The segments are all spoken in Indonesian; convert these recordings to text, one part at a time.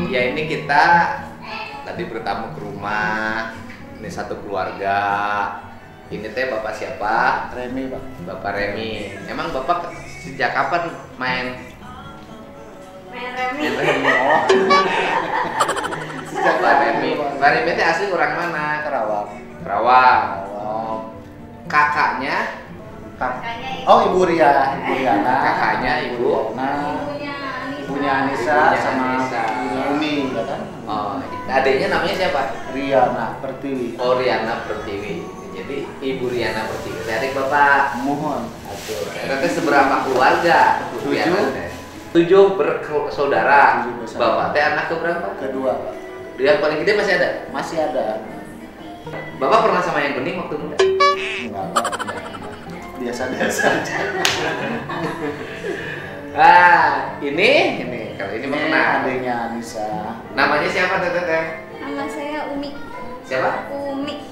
Ya ini kita tadi bertamu ke rumah. Ini satu keluarga. Ini teh bapak siapa? Remi, Pak. Bapak Remi. Emang bapak sejak kapan main Remi. Oh, sejak Pak Remi? Pak Remi teh asli orang mana? Karawang. Karawang. Oh. Kakaknya? Oh, Ibu Ria, Ibu Riana. Kakaknya Ibu. Nah, ibunya Anissa Ibunya sama Anissa. Umi, ya kan? Oh, adiknya namanya siapa? Riana Pertiwi. Oh, Riana Pertiwi. Jadi Ibu Riana Pertiwi. Adik bapak. Mohon. Aduh, nanti seberapa keluarga? 7 bersaudara. 7 bersaudara. Bapak teh anak keberapa? Kedua, Pak. Yang paling gede masih ada? Masih ada. Bapak pernah sama yang bening waktu muda? Enggak, Pak. Biasa-biasa aja. Ah, ini kalau ini mah kenal. Adiknya Anissa. Namanya siapa teteh? Nama saya Umi. Siapa? Umi.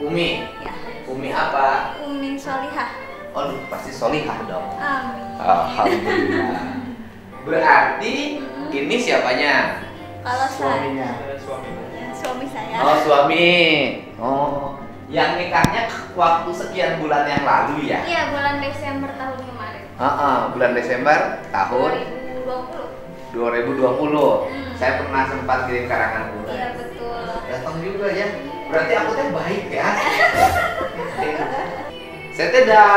Umi. Ya. Umi apa? Umi Solihah. Oh, pasti solihah dong. Amin. Alhamdulillah. Berarti ini siapanya? Kalau saya Suaminya. suami saya. Oh, suami. Oh, yang nikahnya waktu sekian bulan yang lalu ya? Iya, bulan Desember tahun kemarin. Bulan Desember tahun 2020. 2020. Saya pernah sempat kirim karangan bunga. Iya, betul. Datang juga ya. Berarti aku teh baik ya. Saya teh dah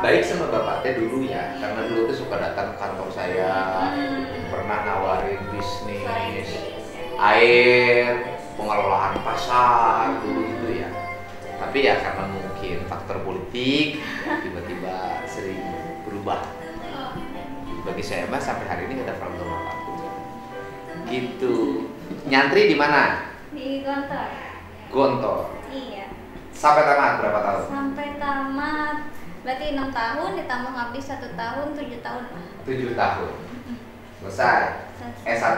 baik sama bapak teh dulu ya, karena dulu tuh suka datang ke kantor saya, pernah nawarin bisnis, air, pengelolaan pasar dulu gitu ya. Tapi ya karena mungkin faktor politik tiba-tiba sering berubah. Bagi saya mah sampai hari ini nggak ada problem apapun. Gitu. Nyantri di mana? Di Gontor. Gontor. Iya. Sampai tamat berapa tahun? Sampai tamat berarti 6 tahun ditambah ngabdi 1 tahun 7 tahun. 7 tahun. Selesai. S1,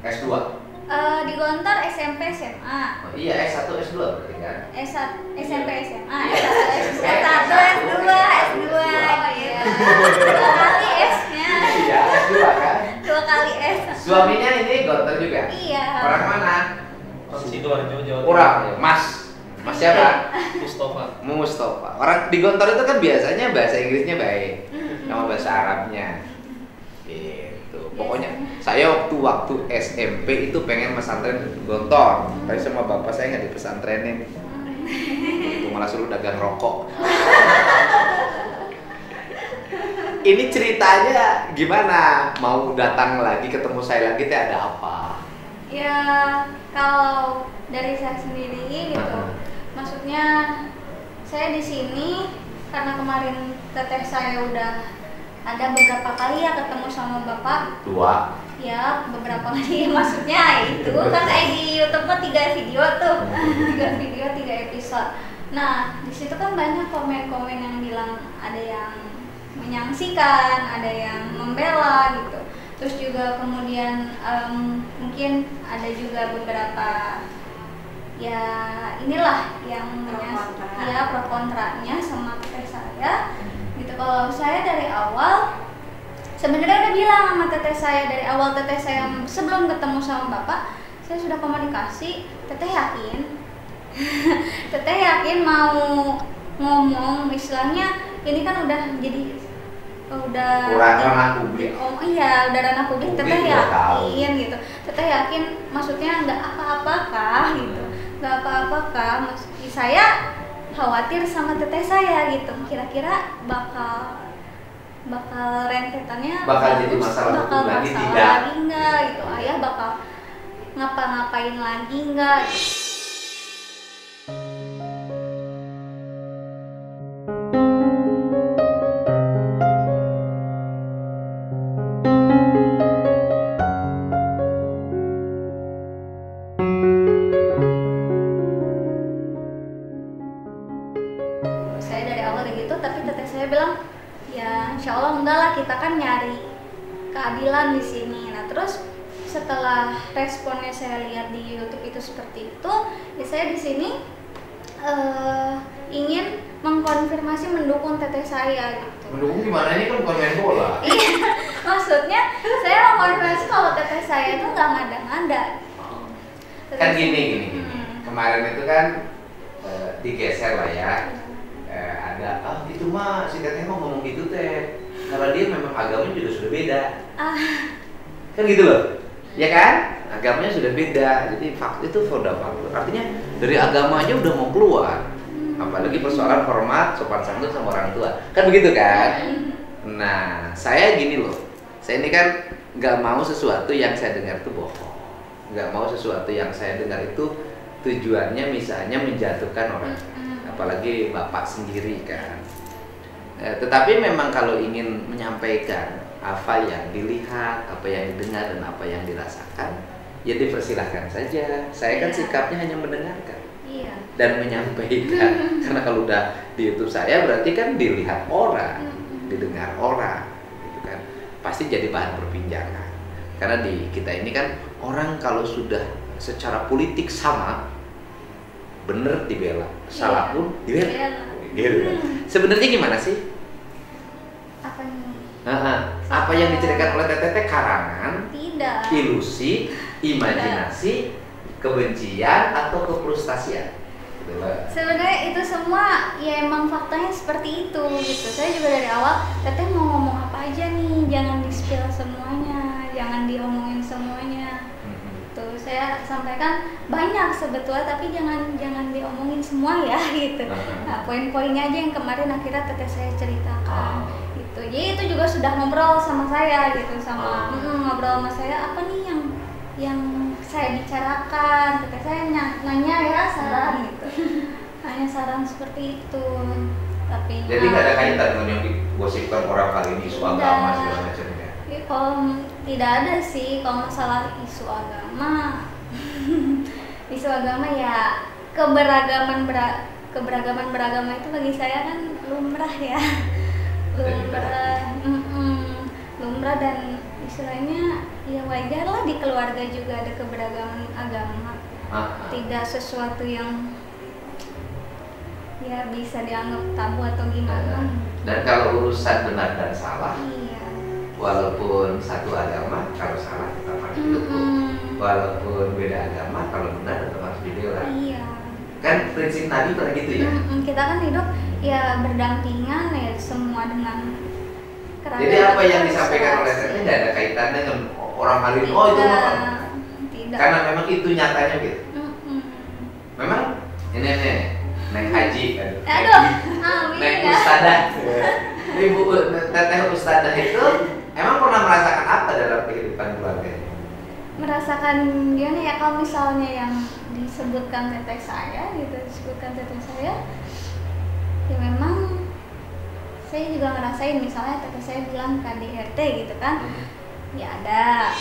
S2. Di Gontor SMP SMA. Oh, iya S1, S2 berarti kan? S1 SMP SMA, Iya. S1 S2 S2 iya. 2 kali S-nya. Iya, S2 kan? 2 kali S. Suaminya ini Gontor juga? Iya. Orang mana? Sidoarjo, Jawa Timur. Orang, Mas. Mas siapa? Mustafa. Mustafa. Orang di Gontor itu kan biasanya bahasa Inggrisnya baik, sama bahasa Arabnya. Gitu. Pokoknya saya waktu SMP itu pengen pesantren di Gontor, tapi sama bapak saya nggak dipesantrenin. Itu malah suruh dagang rokok. Ini ceritanya gimana? Mau datang lagi ketemu saya lagi teh ada apa? Ya kalau dari saya sendiri gitu, maksudnya saya di sini karena kemarin teteh saya udah ada beberapa kali ya ketemu sama bapak. 2. Ya beberapa kali maksudnya itu kan di YouTube mah 3 video tuh, 3 video 3 episode. Nah di situ kan banyak komen-komen yang bilang ada yang menyaksikan, ada yang membela gitu. Terus juga kemudian mungkin ada juga beberapa ya inilah yang pro kontranya sama teteh saya gitu. Kalau saya dari awal sebenarnya udah bilang sama teteh saya dari awal, teteh saya sebelum ketemu sama bapak saya sudah komunikasi. Teteh yakin teteh yakin mau ngomong, istilahnya ini kan udah jadi ranah publik. Oh iya, udah ranah publik. Teteh yakin gitu. Teteh yakin maksudnya nggak apa-apakah gitu. Nggak apa-apakah. Saya khawatir sama teteh saya gitu. Kira-kira bakal rentetannya Bakal jadi masalah bakal hukum lagi, masalah tidak? lagi nggak gitu. Ayah bakal ngapa-ngapain lagi nggak? Saya dari awal kayak gitu, tapi teteh saya bilang ya insya Allah enggak lah, kita kan nyari keadilan di sini. Nah terus setelah responnya saya lihat di YouTube itu seperti itu, ya saya di sini ingin mengkonfirmasi mendukung teteh saya gitu. Mendukung gimana, ini kan bukan main bola. Iya, maksudnya saya mengkonfirmasi kalau teteh saya itu nggak ngada-ngada. Kan gini. Kemarin itu kan digeser lah ya. Ada itu mah si teteh mau ngomong gitu teh, karena dia memang agamanya juga sudah beda. Kan gitu loh, ya kan? Agamanya sudah beda, jadi fakta itu sudah fakta. Artinya dari agama aja udah mau keluar, apalagi persoalan hormat, sopan santun sama orang tua, kan begitu kan? Nah, saya gini loh, saya ini kan nggak mau sesuatu yang saya dengar itu bohong, nggak mau sesuatu yang saya dengar itu tujuannya misalnya menjatuhkan orang, apalagi bapak sendiri kan. Tetapi memang kalau ingin menyampaikan apa yang dilihat, apa yang didengar, dan apa yang dirasakan, ya dipersilahkan saja. Saya kan sikapnya hanya mendengarkan dan menyampaikan. Karena kalau udah di YouTube saya berarti kan dilihat orang, didengar orang, gitu kan. Pasti jadi bahan perbincangan. Karena di kita ini kan orang kalau sudah secara politik sama, bener dibela, salah pun dibela. Gitu. Sebenarnya gimana sih? Apa yang diceritakan oleh teteh karangan, tidak, ilusi, imajinasi, kebencian atau kefrustasian? Sebenarnya itu semua ya emang faktanya seperti itu gitu. Saya juga dari awal teteh mau ngomong apa aja nih, jangan di-spill semuanya, jangan diomongin semuanya. Tuh saya sampaikan banyak sebetulnya, tapi jangan diomongin semua ya gitu. Nah, poin-poinnya aja yang kemarin akhirnya teteh saya ceritakan. Jadi itu juga sudah ngobrol sama saya gitu, sama ngobrol sama saya apa nih yang saya bicarakan. Teteh saya nanya ya saran gitu, nanya saran seperti itu. Tapi jadi nggak ada kaitan dengan yang digosipkan orang kali ini isu agama segala macamnya. Kalau tidak ada sih, kalau masalah isu agama, isu agama ya keberagaman beragama itu bagi saya kan lumrah ya. Lumrah dan istilahnya ya wajar lah, di keluarga juga ada keberagaman agama. Tidak sesuatu yang ya bisa dianggap tabu atau gimana. Dan kalau urusan benar dan salah, walaupun satu agama, kalau salah tetap harus didukung. Walaupun beda agama, kalau benar tetap harus dibela. Kan prinsip Nabi pernah gitu ya. Kita kan hidup ya berdampingan ya semua dengan keragaman. Jadi apa yang disampaikan oleh teteh tidak ada kaitannya dengan orang lain. Oh itu memang. Tidak. Karena memang itu nyatanya gitu. Memang ini nih, naik haji. Naik ustadzah. Ibu teteh ustadzah itu emang pernah merasakan apa dalam kehidupan keluarga? Merasakan gimana ya, kalau misalnya yang disebutkan teteh saya ya memang saya juga ngerasain, misalnya teteh saya bilang KDRT gitu kan, ya ada.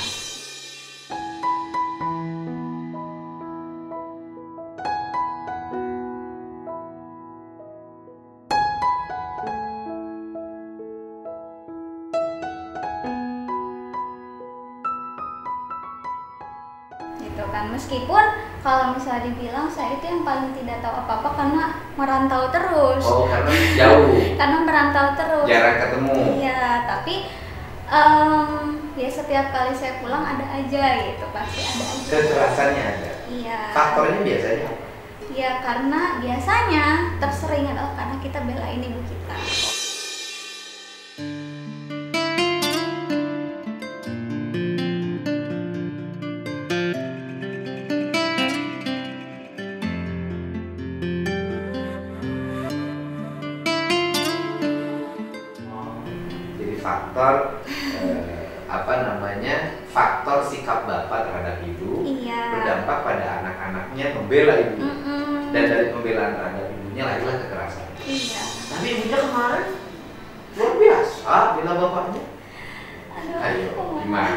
Gitu kan, meskipun kalau misalnya dibilang saya itu yang paling tidak tahu apa-apa karena merantau terus. Oh, karena jauh. Karena merantau terus. Jarang ketemu. Iya, tapi ya setiap kali saya pulang ada aja gitu, pasti ada aja. Kekerasannya ada. Iya. Faktornya biasanya apa? Ya karena biasanya tersering adalah karena kita belain ibu kita. Faktor faktor sikap bapak terhadap ibu berdampak pada anak-anaknya membela ibu, dan dari pembelaan terhadap ibunya lahirlah kekerasan. Tapi ibunya kemarin luar biasa bela bapaknya. Ayo gimana?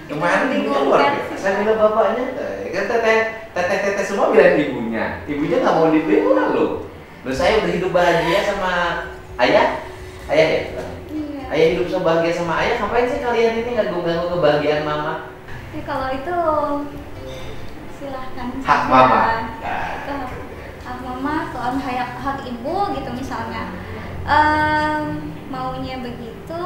Kemarin ibunya luar biasa bela bapaknya. Kan teteh semua bilang ibunya nggak mau dibela loh. Saya udah hidup bahagia sama ayah ya bilang. Ayah hidup sebahagia sama ayah, ngapain sih kalian ini ganggu kebahagiaan mama? Ya kalau itu silahkan Hak saja. mama. Itu hak mama, kalau hak ibu gitu misalnya. Maunya begitu,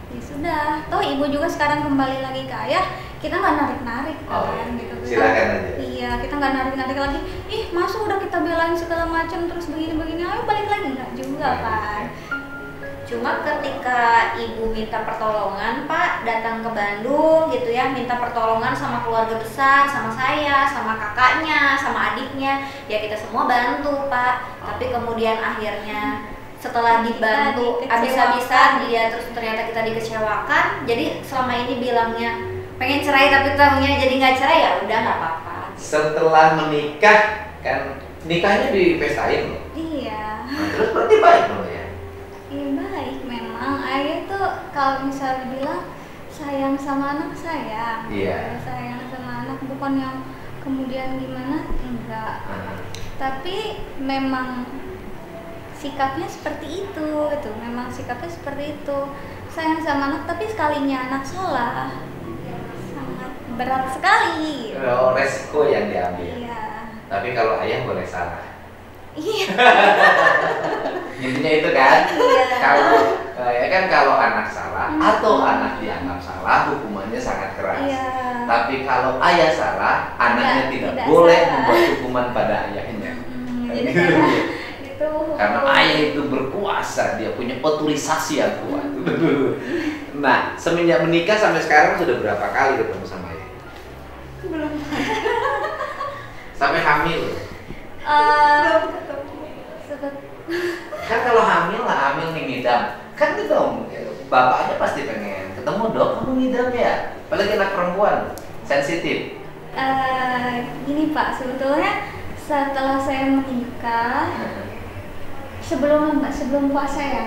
ya sudah. Toh ibu juga sekarang kembali lagi ke ayah, kita nggak narik-narik kan, gitu. Silakan aja. Iya, kita nggak narik-narik lagi. Ih, masa udah kita belain segala macam terus begini-begini, ayo balik lagi nggak juga kan? Cuma ketika ibu minta pertolongan, Pak, datang ke Bandung gitu ya, minta pertolongan sama keluarga besar, sama saya, sama kakaknya, sama adiknya, ya kita semua bantu, Pak. Tapi kemudian akhirnya setelah dibantu habis-habisan, ya terus ternyata kita dikecewakan. Jadi selama ini bilangnya pengen cerai tapi tahunya jadi nggak cerai, ya udah nggak apa-apa. Setelah menikah kan nikahnya dipestain loh. Iya. Nah, terus berarti baik loh ya. Iya baik memang. Ayah tuh kalau misalnya bilang sayang sama anak sayang. Iya. Sayang sama anak, bukan yang kemudian gimana, enggak. Tapi memang sikapnya seperti itu gitu. Memang sikapnya seperti itu. Sayang sama anak tapi sekalinya anak salah, sangat berat sekali. Oh, resiko yang diambil. Iya. Tapi kalau ayah boleh salah. Iya. Intinya itu kan. Iya. Kalau ya kan kalau anak salah atau anak dianggap salah, hukumannya sangat keras. Iya. Tapi kalau ayah salah, anaknya tidak tidak boleh salah. membuat hukuman pada ayahnya. Jadi karena itu Karena ayah itu berkuasa, dia punya otorisasi yang kuat. Nah, semenjak menikah sampai sekarang sudah berapa kali ketemu sama ayah? belum Sampai hamil. sebet Kan kalau hamil lah, hamil nih ngidam. Kan gitu dong, bapaknya pasti pengen ketemu, dok, kamu ngidam ya. Apalagi anak perempuan, sensitif. Gini Pak, sebetulnya setelah saya menikah, sebelum puasa ya,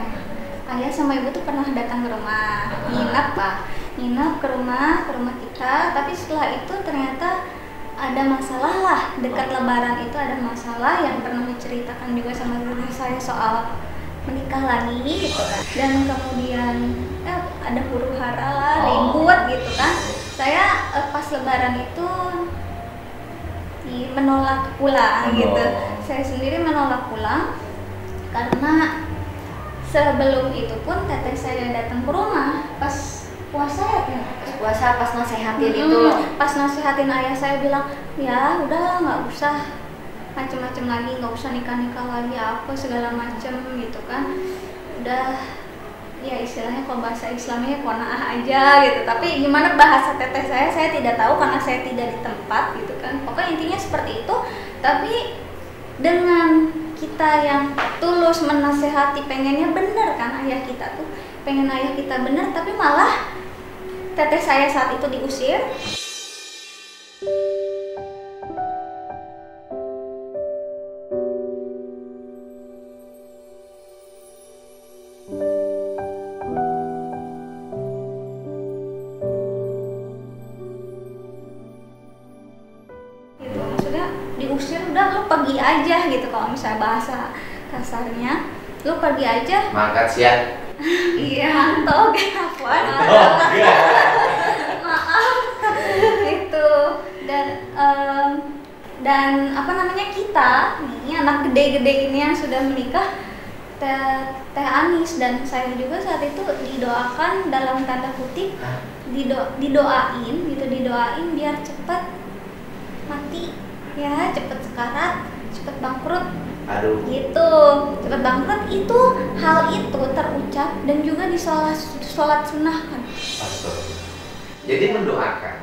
ayah sama ibu tuh pernah datang ke rumah, nginap Pak, nginap ke rumah kita. Tapi setelah itu ternyata ada masalah lah, dekat Lebaran itu ada masalah yang pernah diceritakan juga sama guru saya soal menikah lagi gitu kan. Dan kemudian ada huru hara lah, ribut gitu kan. Saya pas Lebaran itu menolak pulang gitu. Saya sendiri menolak pulang karena sebelum itu pun teteh saya datang ke rumah pas puasa ya. Puasa pas nasehatin itu loh. Pas nasihatin ayah saya bilang, ya udah nggak usah macem-macem lagi, nggak usah nikah lagi apa segala macem gitu kan. Udah ya istilahnya kalau bahasa Islamnya qanaah aja gitu. Tapi gimana bahasa teteh saya tidak tahu karena saya tidak di tempat gitu kan. Pokoknya intinya seperti itu. Tapi dengan kita yang tulus menasehati, pengennya bener kan ayah kita tuh, pengen ayah kita bener, tapi malah teteh saya saat itu diusir. Gitu, maksudnya diusir, udah lu pergi aja gitu kalau misalnya bahasa kasarnya, lu pergi aja. Mangkat siang. Iya, toge apa? Maaf, itu dan apa namanya, kita nih anak gede-gede ini yang sudah menikah, teh Anis dan saya juga saat itu didoakan dalam tanda kutip, didoain biar cepat mati ya, cepat sekarat, cepat bangkrut. Aduh. Gitu, cepat bangkrut itu, hal itu terucap dan juga di sholat sunnah kan. Jadi mendoakan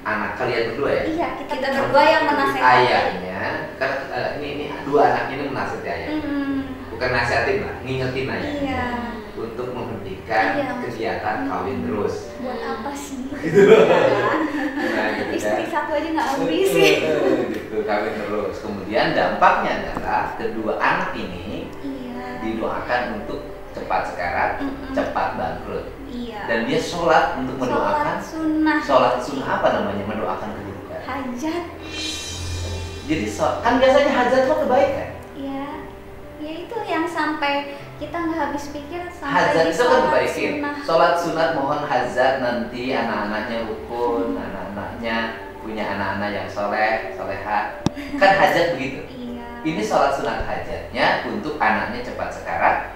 anak kalian berdua ya? Iya, Kita berdua yang menasehati. Ayahnya, kan ini dua anak ini menasehati ayah. Bukan nasihatin lah, ngingetin ayah. Iya. Untuk menghentikan Iya. kegiatan kawin terus. Buat apa sih? Nah, gitu Istri kan. satu aja nggak habis. Gitu, kawin terus. Kemudian dampaknya adalah kedua anak ini Iya. didoakan untuk cepat sekarat, cepat bangkrut. Iya. Dan dia sholat untuk mendoakan. Sholat sunnah. Sholat sunnah apa namanya? Mendoakan keburukan. Hajat. Jadi kan biasanya hajat itu kebaikan. Iya. Ya itu yang sampai kita nggak habis pikir sampai Hazard di itu kan sholat dibaikin. sunnah. Sholat sunat mohon hazard nanti anak-anaknya rukun, anak-anaknya punya anak-anak yang soleh, soleha. Kan hajat begitu. Iya. Ini sholat sunat hajatnya untuk anaknya cepat sekarat,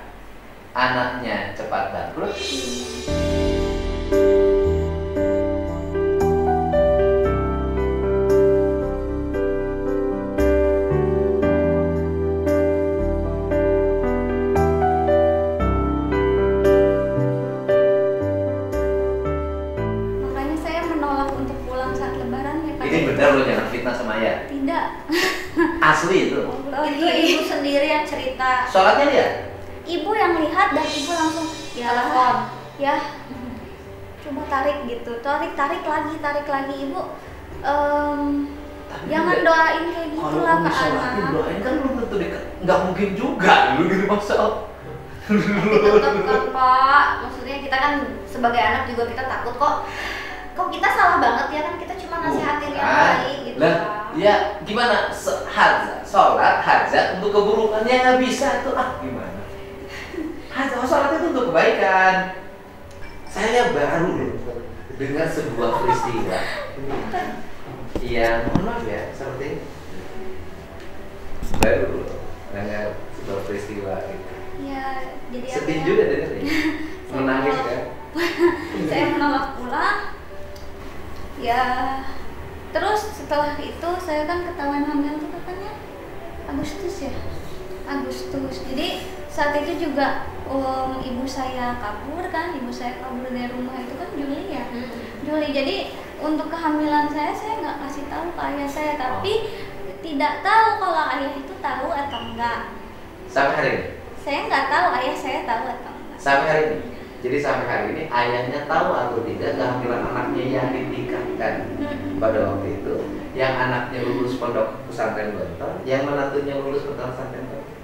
anaknya cepat bangkrut. Makanya saya menolak untuk pulang saat lebaran ya Pak. Ini benar loh, jangan fitnah sama ayah. Tidak. Asli itu. Oh, Itu iya. ibu sendiri yang cerita. Sholatnya lihat. Ibu yang lihat dan ibu langsung Telepon. ya coba tarik gitu, tarik tarik lagi ibu. Jangan doain kayak gitu Kalau lah ke sholatin anak. doain kan belum tentu dekat. Nggak mungkin juga lu gitu masa. Tetap kan Pak, maksudnya kita kan sebagai anak juga kita takut kok kita salah banget ya kan, kita cuma nasihatin yang baik gitu Lah, Pak. ya gimana? Sholat hajat untuk keburukannya nggak bisa tuh gimana? Sholat itu untuk kebaikan. Saya baru loh dengar sebuah peristiwa yang mohon maaf ya seperti ini. Baru loh dengar sebuah peristiwa gitu. Ya, jadi Sedih apa ya? juga dengarnya. Menangis kan? Saya menolak pulang. Ya, terus setelah itu saya kan ketahuan hamil tuh katanya Agustus ya, Agustus. Jadi saat itu juga ibu saya kabur dari rumah itu kan Juli ya, Juli. Jadi untuk kehamilan saya nggak kasih tahu ke ayah saya, tapi tidak tahu kalau ayah itu tahu atau enggak. Sampai hari ini. Saya nggak tahu ayah saya tahu atau enggak. Sampai hari ini. Jadi sampai hari ini ayahnya tahu atau tidak kehamilan anaknya yang dinikahkan pada waktu itu, yang anaknya lulus pondok pesantren Gontor, yang menantunya lulus pondok pesantren Gontor.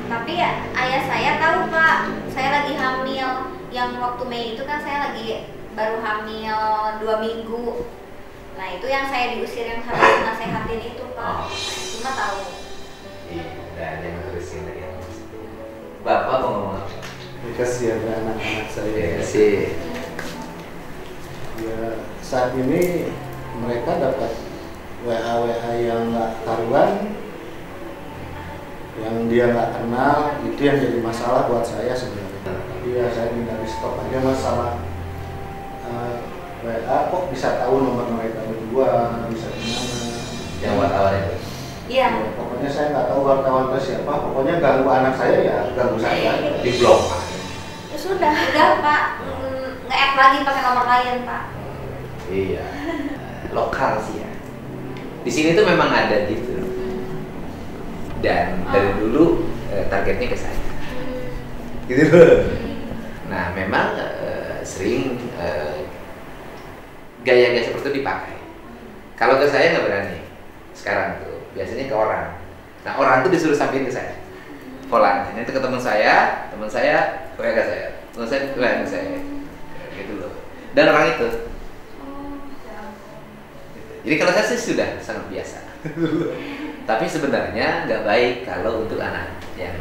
Tapi ya ayah saya tahu Pak, saya lagi hamil. Yang waktu Mei itu kan saya lagi baru hamil 2 minggu. Nah itu yang saya diusir, yang harus nasehatin itu Pak. Cuma tahu. Iya, udah jangan terusin lagi. Bapak mau ngomong apa? Kasihan anak-anak saya. Iya sih. Ya, saat ini mereka dapat WA yang nggak karuan, yang dia nggak kenal, itu yang jadi masalah buat saya sebenarnya. Tapi ya saya minta di stop aja masalah WA kok bisa tahu nomor mereka berdua, bisa gimana? Yang wartawan itu. Iya. Ya, pokoknya saya nggak tahu wartawan itu siapa. Pokoknya ganggu anak saya ya ganggu saya. Di blog. Ya sudah. Udah Pak, nge-add lagi pakai nomor lain Pak. Iya. Lokal sih ya. Di sini tuh memang ada gitu. Dan dari dulu targetnya ke saya. Gitu loh. Nah, memang sering gaya-gaya seperti itu dipakai. Kalau ke saya nggak berani. Sekarang tuh biasanya ke orang. Nah, orang tuh disuruh sampein ke saya. Polanya. Nanti ke teman saya WA ke saya. Teman saya WA ke saya. Gitu loh. Dan orang itu. Jadi kalau saya sih sudah sangat biasa. Tapi sebenarnya nggak baik kalau untuk anak yang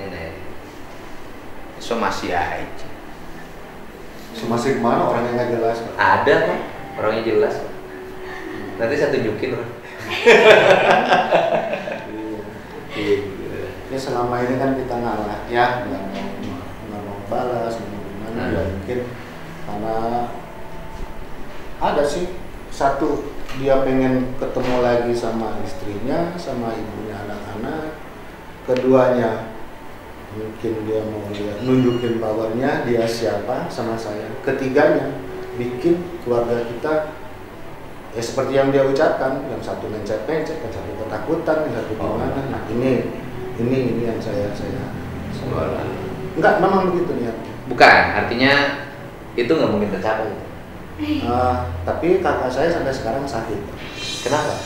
ini somasi aja. Masih kemana orang yang nggak jelas? Pak? Ada kok orangnya jelas. Nanti saya tunjukin loh. Ya selama ini kan kita ngalah ya, nggak mau balas, nggak mau gimana, ya mungkin karena ada sih satu dia pengen ketemu lagi sama istrinya, sama ibunya anak-anak, keduanya mungkin dia mau lihat nunjukin powernya dia siapa sama saya, ketiganya bikin keluarga kita ya seperti yang dia ucapkan, yang satu mencet-mencet, yang satu ketakutan, yang satu gimana. Nah ini yang saya enggak memang begitu niatnya. Bukan, artinya itu nggak mungkin tercapai. Tapi kakak saya sampai sekarang sakit. Kenapa?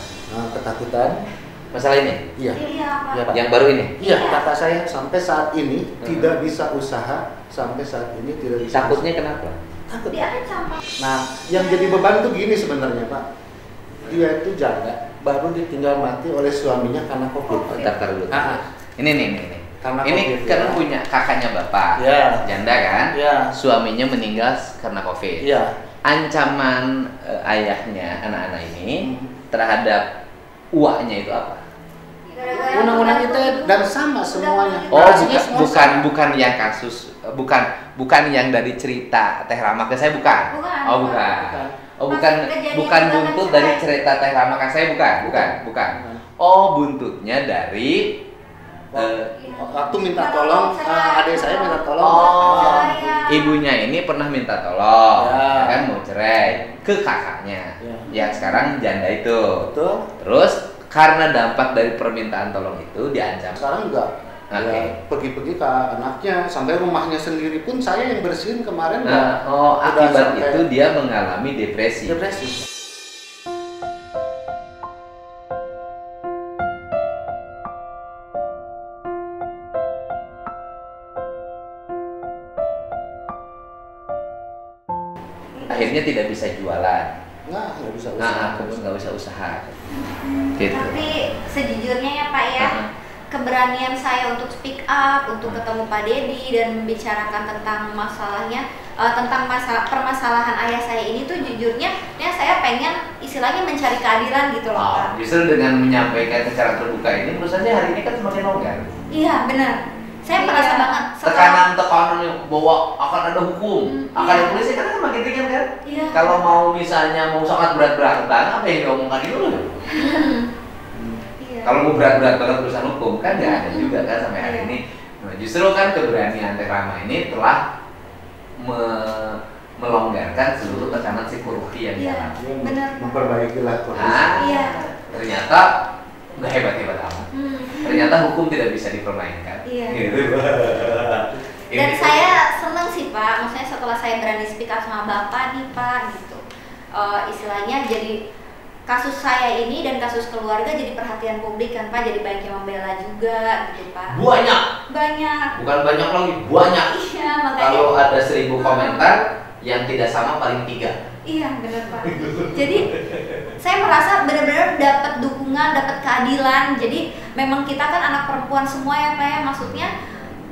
Ketakutan. Masalah ini? Iya. Iya Pak. Iya, Pak. Yang baru ini? Iya, kakak saya sampai saat ini tidak bisa usaha, sampai saat ini tidak bisa. Takutnya kenapa? Takut. Dia kan sampah. Nah, yang jadi beban tuh gini sebenarnya Pak. Dia itu janda, baru ditinggal mati oleh suaminya karena COVID. Bentar dulu. Ini. Karena Ini COVID, kan ya. punya kakaknya bapak, Ya. janda kan? Ya. Suaminya meninggal karena COVID. Iya. Ancaman ayahnya anak-anak ini terhadap uaknya itu apa? Undang-undang itu dan sama semuanya. Oh, Rasanya semua sama. bukan yang kasus, bukan yang dari cerita Teh Rama ke saya, bukan. Bukan, Oh, bukan. bukan. Oh, Pas bukan kejadian bukan kecelakaan buntut cerai. dari cerita Teh Rama ke saya, bukan. Oh, buntutnya dari Waktu minta tolong, adik saya minta tolong. Oh, Cerai. ibunya ini pernah minta tolong, Ya. kan mau cerai ke kakaknya, Ya. yang sekarang janda itu. Betul. Terus karena dampak dari permintaan tolong itu diancam. Sekarang enggak. Oke. Ya, pergi-pergi ke anaknya sampai rumahnya sendiri pun saya yang bersihin kemarin. Nah, udah akibat sampai itu dia mengalami depresi. depresi. Akhirnya tidak bisa jualan. Nggak bisa usaha. Nah, nggak bisa usaha. Gitu. Tapi sejujurnya ya Pak ya, keberanian saya untuk speak up, untuk ketemu Pak Dedi dan membicarakan tentang masalahnya, tentang permasalahan ayah saya ini tuh jujurnya, ya saya pengen istilahnya mencari keadilan gitu loh Pak. Justru dengan menyampaikan secara terbuka ini, menurut saya hari ini kan semakin longgar. Iya benar. Saya merasa banget Tekanan bahwa akan ada hukum, akan ada polisi kan makin ringan kan? Iya. Kalau mau misalnya mau sangat berat-berat apa yang diomongkan dulu? Iya. Kalau mau berat-berat banget urusan hukum kan nggak ada juga kan sampai hari ini. Nah, justru kan keberanian Teh Rama ini telah melonggarkan seluruh tekanan psikologi yang Iya. dialami. Benar. Memperbaikilah kondisi. Nah, Iya. ternyata nggak hebat-hebat amat. Ternyata hukum tidak bisa dipermainkan. Iya. Gitu. Dan saya seneng sih Pak, maksudnya setelah saya berani speak up sama Bapak nih Pak gitu, istilahnya jadi kasus saya ini dan kasus keluarga jadi perhatian publik kan Pak, jadi banyak yang membela juga gitu Pak. Banyak. Bukan banyak lagi, banyak. Iya makanya. Kalau ada 1000 komentar, yang tidak sama paling 3. Iya benar Pak. Jadi saya merasa benar-benar dapat dukungan, dapat keadilan. Jadi memang kita kan anak perempuan semua ya Pak ya, maksudnya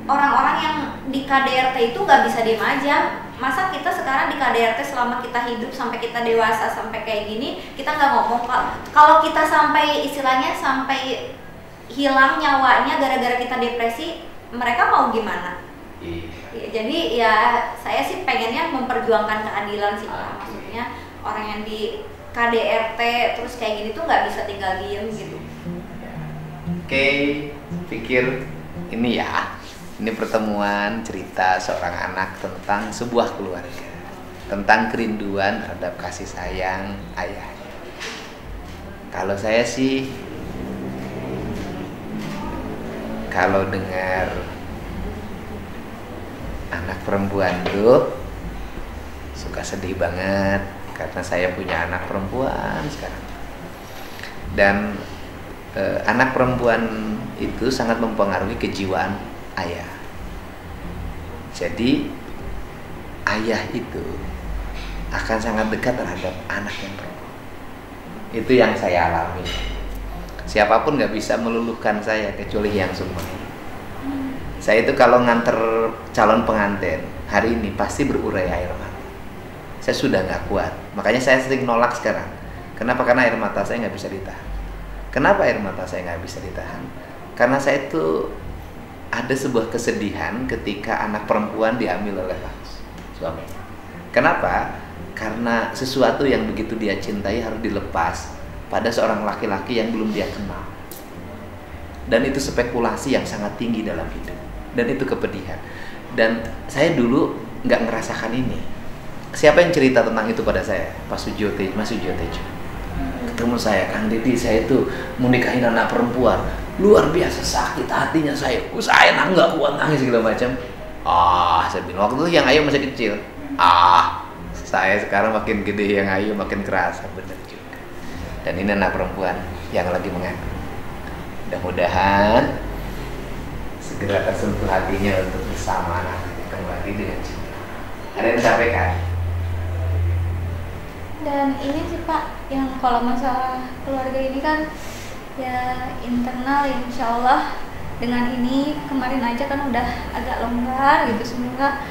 orang-orang yang di KDRT itu nggak bisa diem aja. Masa kita sekarang di KDRT selama kita hidup sampai kita dewasa sampai kayak gini kita nggak ngomong. Kalau kita sampai istilahnya sampai hilang nyawanya gara-gara kita depresi, mereka mau gimana? Ya, jadi ya saya sih pengennya memperjuangkan keadilan sih Pak. Maksudnya orang yang di KDRT terus kayak gini tuh nggak bisa tinggal diem gitu. Oke, pikir ini ya. Ini pertemuan cerita seorang anak tentang sebuah keluarga, tentang kerinduan terhadap kasih sayang ayahnya. Kalau saya sih, kalau dengar anak perempuan tuh suka sedih banget karena saya punya anak perempuan sekarang. Dan anak perempuan itu sangat mempengaruhi kejiwaan ayah. Jadi ayah itu akan sangat dekat terhadap anak yang perempuan. Itu yang saya alami. Siapapun nggak bisa meluluhkan saya kecuali yang semua. Saya itu kalau nganter calon pengantin hari ini pasti berurai air mata. Saya sudah nggak kuat. Makanya saya sering nolak sekarang. Kenapa? Karena air mata saya nggak bisa ditahan. Kenapa air mata saya nggak bisa ditahan? Karena saya itu ada sebuah kesedihan ketika anak perempuan diambil oleh suami. Kenapa? Karena sesuatu yang begitu dia cintai harus dilepas pada seorang laki-laki yang belum dia kenal. Dan itu spekulasi yang sangat tinggi dalam hidup. Dan itu kepedihan. Dan saya dulu nggak ngerasakan ini. Siapa yang cerita tentang itu pada saya? Mas Sujiwo Tejo. Ketemu saya, Kang Didi, saya itu mau nikahin anak perempuan. Luar biasa sakit hatinya saya. Saya nggak kuat nangis segala macam. Saya bilang waktu itu yang Ayu masih kecil. Saya sekarang makin gede, yang Ayu makin kerasa, benar juga. Dan ini anak perempuan yang lagi mengandung. Mudah-mudahan segera tersentuh hatinya untuk bersama anaknya kembali dengan cinta. Ada yang disampaikan? Dan ini sih Pak, yang kalau masalah keluarga ini kan ya internal, insya Allah dengan ini kemarin aja kan udah agak longgar gitu, semoga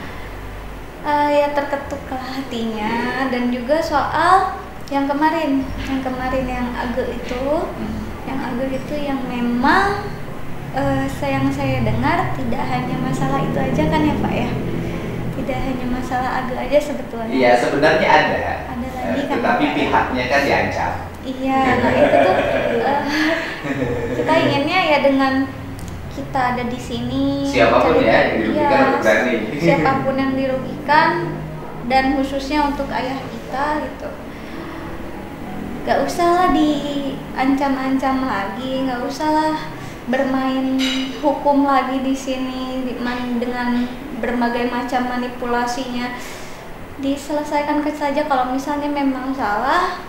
ya terketuklah hatinya. Dan juga soal yang kemarin yang agak itu yang memang yang saya dengar tidak hanya masalah itu aja kan ya Pak ya, tidak hanya masalah agak aja sebetulnya. Iya, sebenarnya ada lagi kan, tetapi Pak, pihaknya kan diancam. Iya, nah itu tuh kita inginnya ya dengan kita ada di sini, siapapun ya yang dirugikan untuk berani. Siapapun yang dirugikan, dan khususnya untuk ayah kita gitu. Gak usahlah diancam-ancam lagi, gak usahlah bermain hukum lagi di sini dengan berbagai macam manipulasinya. Diselesaikan saja, kalau misalnya memang salah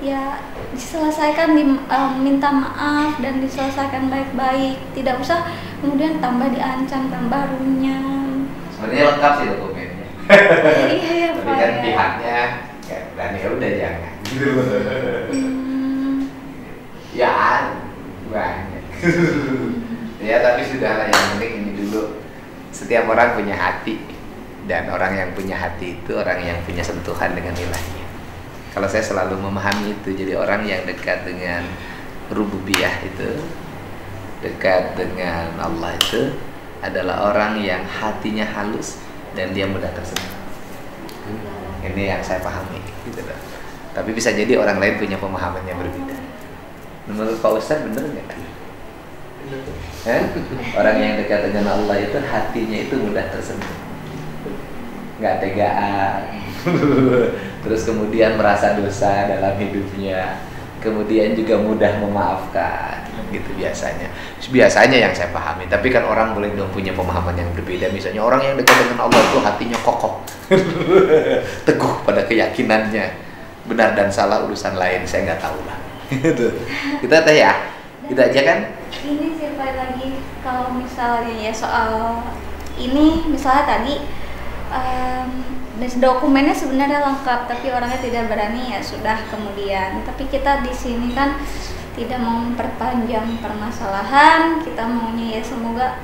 ya diselesaikan, minta maaf dan diselesaikan baik-baik, tidak usah kemudian tambah diancam, tambah runyam. Sebenarnya lengkap sih dokumennya. Iya tapi Pak kan ya. pihaknya kayak berani, ya udah jangan. Ya banyak. Ya tapi sudahlah, yang penting ini dulu, setiap orang punya hati, dan orang yang punya hati itu orang yang punya sentuhan dengan ilahnya. Kalau saya selalu memahami itu, jadi orang yang dekat dengan rububiyah itu, dekat dengan Allah itu adalah orang yang hatinya halus dan dia mudah tersentuh. Ini yang saya pahami gitu loh. Tapi bisa jadi orang lain punya pemahaman yang berbeda. Menurut Pak Ustadz bener nggak? Orang yang dekat dengan Allah itu hatinya itu mudah tersentuh, nggak tegaan, terus kemudian merasa dosa dalam hidupnya, kemudian juga mudah memaafkan, gitu biasanya yang saya pahami. Tapi kan orang boleh dong punya pemahaman yang berbeda. Misalnya orang yang dekat dengan Allah itu hatinya kokoh, teguh pada keyakinannya, benar dan salah urusan lain saya nggak tahu lah. Kita teh ya, kita aja kan. Ini sih Pak, lagi kalau misalnya ya soal ini, misalnya tadi dokumennya sebenarnya lengkap tapi orangnya tidak berani, ya sudah kemudian. Tapi kita di sini kan tidak mau memperpanjang permasalahan, kita maunya ya semoga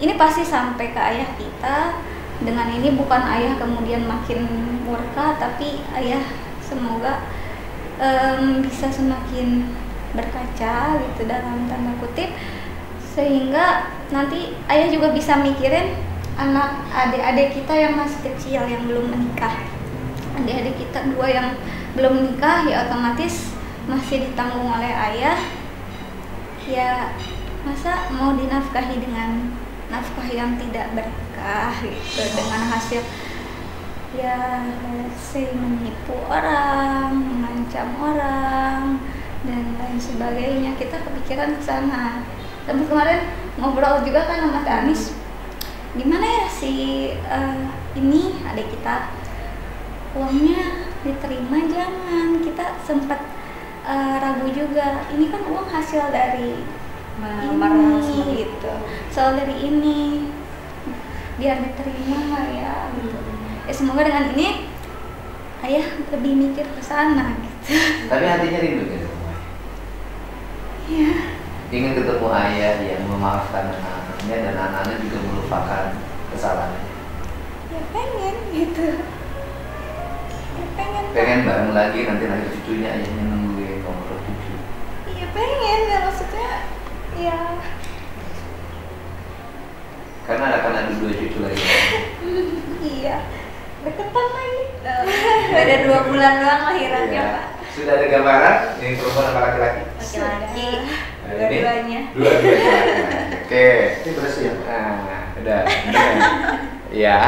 ini pasti sampai ke ayah kita. Dengan ini bukan ayah kemudian makin murka, tapi ayah semoga bisa semakin berkaca gitu dalam tanda kutip, sehingga nanti ayah juga bisa mikirin anak adik-adik kita yang masih kecil yang belum menikah. Adik-adik kita dua yang belum menikah ya otomatis masih ditanggung oleh ayah. Ya masa mau dinafkahi dengan nafkah yang tidak berkah gitu, dengan hasil ya menipu orang, mengancam orang dan lain sebagainya. Kita kepikiran ke sana. Tapi kemarin ngobrol juga kan sama Teh Anis, gimana ya ini adik kita uangnya diterima jangan. Kita sempat ragu juga, ini kan uang hasil dari ini gitu, soal dari ini biar diterima nggak ya gitu. Ya semoga dengan ini ayah lebih mikir ke sana gitu. Tapi hatinya rindu gitu. Ya. Ingin ketemu ayah yang memaafkan anak-anaknya dan anak-anaknya juga melupakan kesalahannya. Ya pengen gitu. Ya pengen. Pengen bareng lagi nanti cucunya, ayahnya nungguin ngobrol cucu. Iya pengen, ya maksudnya ya. Karena akan ada 2 cucu lagi. Iya. Deketan lagi. Ada 2 bulan doang lahirannya Ya. Pak. Sudah ada gambaran ini perempuan apa laki-laki? Laki-laki. Dua-duanya. Oke. Ini bersih ya Pak? Nah, udah. Ya,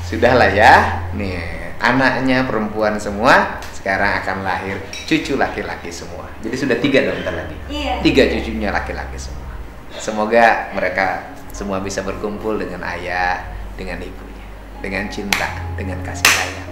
sudah lah ya. Nih, anaknya perempuan semua, sekarang akan lahir cucu laki-laki semua. Jadi sudah 3 dong bentar lagi. Iya. 3 cucunya laki-laki semua. Semoga mereka semua bisa berkumpul dengan ayah, dengan ibunya, dengan cinta, dengan kasih sayang.